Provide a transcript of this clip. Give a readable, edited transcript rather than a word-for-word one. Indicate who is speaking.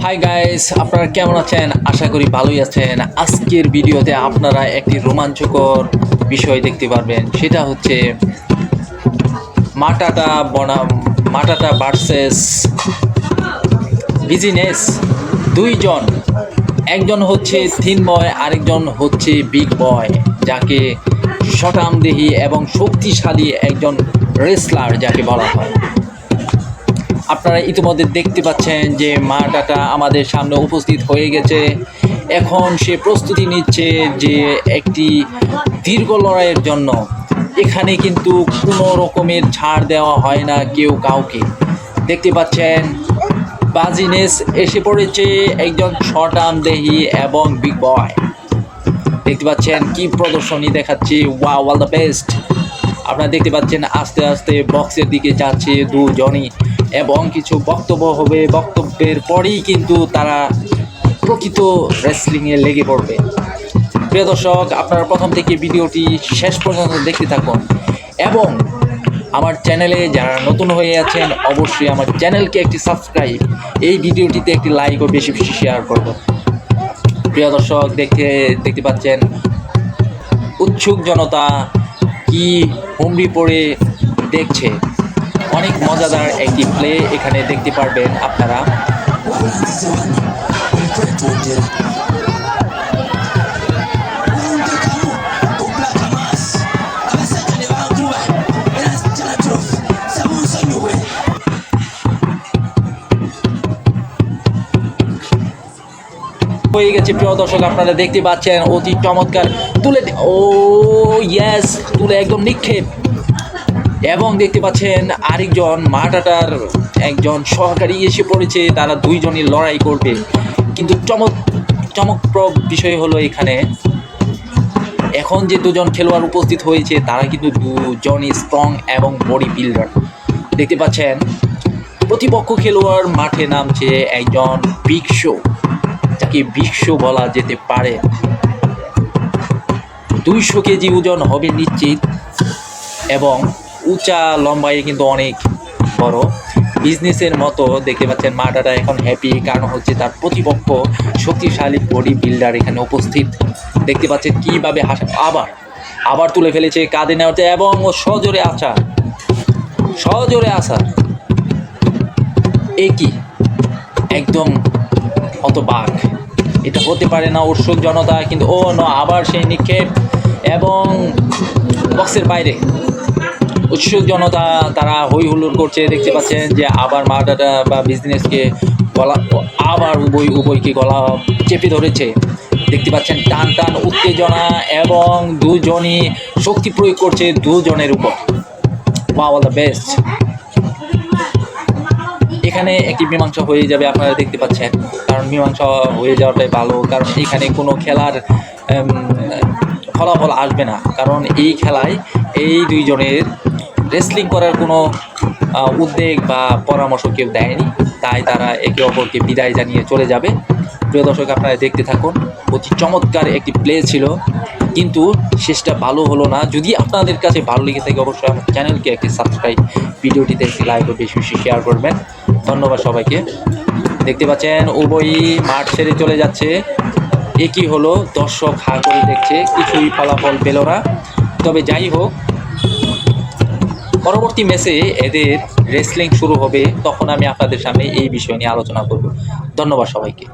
Speaker 1: Hi guys, আপনারা কেমন আছেন? আশা করি ভালোই আছেন। আজকের ভিডিওতে আপনারা একটি রোমাঞ্চকর বিষয় দেখতে পারবেন, সেটা হচ্ছে মাটাটা বনাম মাটাটা ভার্সেস বিজনেস। দুইজন, একজন হচ্ছে থিন বয়, আরেকজন হচ্ছে বিগ বয়, যাকে শটামদেহী এবং শক্তিশালী একজন রেসলার যাকে বলা হয়। আপনারা ইতিমধ্যে দেখতে পাচ্ছেন যে মাটাটা আমাদের সামনে উপস্থিত হয়ে গেছে। এখন সে প্রস্তুতি নিচ্ছে যে একটি দীর্ঘ লড়াইয়ের জন্য। এখানে কিন্তু কোনো রকমের ছাড় দেওয়া হয় না কেউ কাউকে। দেখতে পাচ্ছেন বাজিনেস এসে পড়েছে, একজন শটামদেহী এবং বিগ বয়। দেখতে পাচ্ছেন কি প্রদর্শনী দেখাচ্ছে, ওয়াও, অল দ্য বেস্ট। আপনারা দেখতে পাচ্ছেন আস্তে আস্তে বক্সের দিকে যাচ্ছে দুজনই, এবং কিছু বক্তব্য হবে। বক্তব্যের পরেই কিন্তু তারা প্রকৃত রেসলিংয়ে লেগে পড়বে। প্রিয় দর্শক, আপনারা প্রথম থেকে ভিডিওটি শেষ পর্যন্ত দেখতে থাকুন, এবং আমার চ্যানেলে যারা নতুন হয়ে আছেন অবশ্যই আমার চ্যানেলকে একটি সাবস্ক্রাইব, এই ভিডিওটিতে একটি লাইক ও বেশি বেশি শেয়ার করবেন। প্রিয় দর্শক, দেখতে পাচ্ছেন উৎসুক জনতা কি হুমড়ি পড়ে দেখছে। অনেক মজাদার একটি প্লে এখানে দেখতে পারবেন আপনারা। হয়ে গেছে প্রিয় দর্শক, আপনারা দেখতে পাচ্ছেন অতি চমৎকার তুলে, ও ইয়েস, তুলে একদম নিক্ষেপ। এবং দেখতে পাচ্ছেন আরেকজন মাটাটার একজন সহকারী এসে পড়েছে, তারা দুইজনই লড়াই করবে। কিন্তু চমকপ্রদ বিষয় হলো এখানে এখন যে দুজন খেলোয়াড় উপস্থিত হয়েছে তারা কিন্তু দুজনই স্ট্রং এবং বডি বিল্ডার। দেখতে পাচ্ছেন প্রতিপক্ষ খেলোয়াড় মাঠে নামছে একজন বিগ শো, যাকে বিগ শো বলা যেতে পারে। 200 কেজি ওজন হবে নিশ্চিত, এবং উঁচা লম্বায় কিন্তু অনেক বড়, বিজনেসের মতো। দেখতে পাচ্ছেন মাটাটা এখন হ্যাপি, কারণ হচ্ছে তার প্রতিপক্ষ শক্তিশালী বডি বিল্ডার এখানে উপস্থিত। দেখতে পাচ্ছেন কীভাবে আবার তুলে ফেলেছে কাঁধে নেওয়াতে, এবং ও সজোরে আসা একই একদম হতবাক। এটা হতে পারে না, উৎসুক জনতা কিন্তু ও ন, আবার সেই নিক্ষেপ, এবং বক্সের বাইরে উৎসুক জনতা তারা হই হুল্লোড় করছে। দেখতে পাচ্ছেন যে আবার মাটাটা বা বিজনেসকে গলা, আবার উভয়কে গলা চেপে ধরেছে। দেখতে পাচ্ছেন টান টান উত্তেজনা, এবং দুজনই শক্তি প্রয়োগ করছে দুজনের উপর। Wow, all the best. এখানে একটি মীমাংসা হয়ে যাবে, আপনারা দেখতে পাচ্ছেন, কারণ মীমাংসা হয়ে যাওয়াটাই ভালো, কারণ এখানে কোনো খেলার ফলাফল আসবে না, কারণ এই খেলায় এই দুইজনের রেসলিং করার কোনো উদ্বেগ বা পরামর্শ কেউ দেয়নি, তাই তারা একে অপরকে বিদায় জানিয়ে চলে যাবে। প্রিয় দর্শক, আপনারা দেখতে থাকুন। অতি চমৎকার একটি প্লে ছিল, কিন্তু শেষটা ভালো হলো না। যদি আপনাদের কাছে ভালো লেগে থাকে অবশ্যই আমার চ্যানেলকে একটি সাবস্ক্রাইব, ভিডিওটিতে একটি লাইক ও বেশি বেশি শেয়ার করবেন। ধন্যবাদ সবাইকে। দেখতে পাচ্ছেন উভয়ই মাঠ ছেড়ে চলে যাচ্ছে। একই হলো, দর্শক হা করে দেখছে, কিছুই ফলাফল পেল না। তবে যাই হোক, পরবর্তী ম্যাচে এদের রেসলিং শুরু হবে, তখন আমি আপনাদের সামনে এই বিষয় নিয়ে আলোচনা করব। ধন্যবাদ সবাইকে।